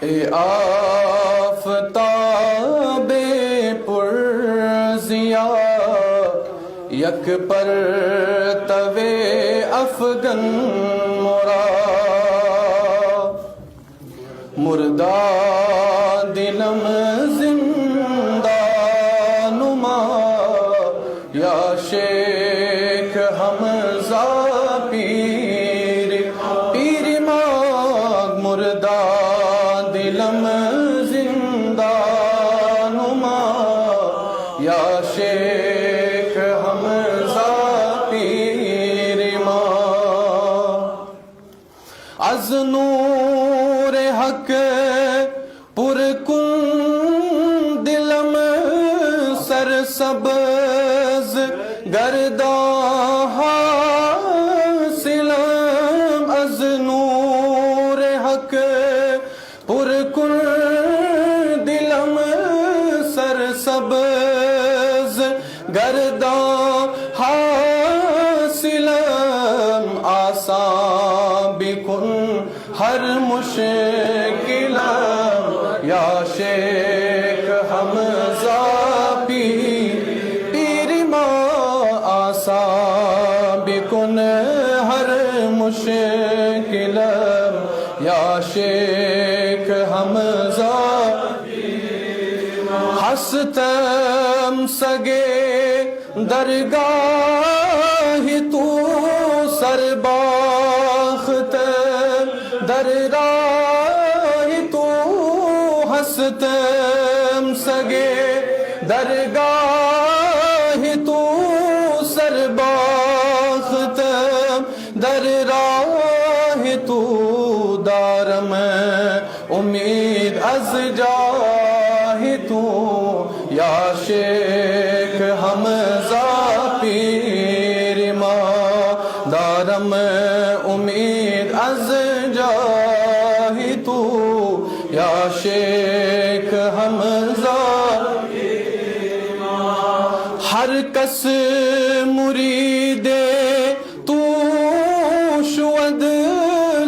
اے آفتاب پرزیا یک پر توے افغن مرا مردہ دلم زندہ نما یا شیخ حمزہ پیر ماغ مردہ دلم زندہ نما یا شیخ حمزہ پیر ماغ از نور حق پر کن دلم سرسبز گرداں حاصلم از نور حق پر کن دلم سرسبز گرداں حاصلم آسان بکن ہر مشکلم یا شیخ حمزہ پیر ماں آسان بکن ہر مشکلم یا شیخ حمزہ ہستم سگے درگاہ تو سرباخت در راہ تو ہستم سگے درگاہ تو سرباخت در راہ تو دارم امید از جاہ تو یا شیخ حمزہ پیر ماں دارم امید از جاہ تو یا شیخ حمزہ ہر کس مرید تو شود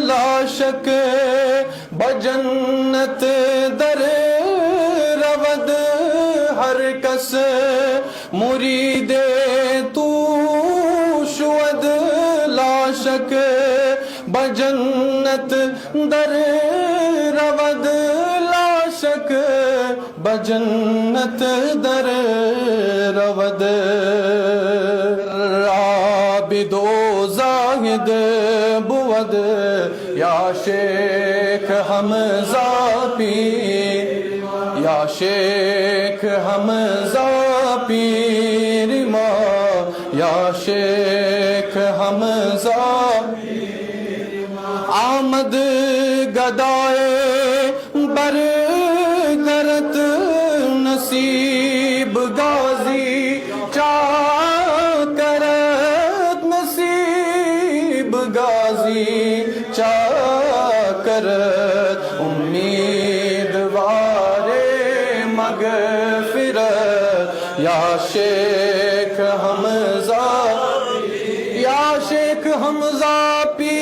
لا شک بجنت در رود ہر کس مرید تو شود لا شک بجنت در رود لا شک بجنت در رود عابد و زاہد بود یا شیخ حمزہ پیر یا شیخ حمزہ پیر ماں یا شیخ حمزہ آمد گدائے برکرت نصیب غازی چاکرت نصیب غازی چاکرت امیدوار مغفرت یا شیخ حمزہ یا شیخ حمزہ پیر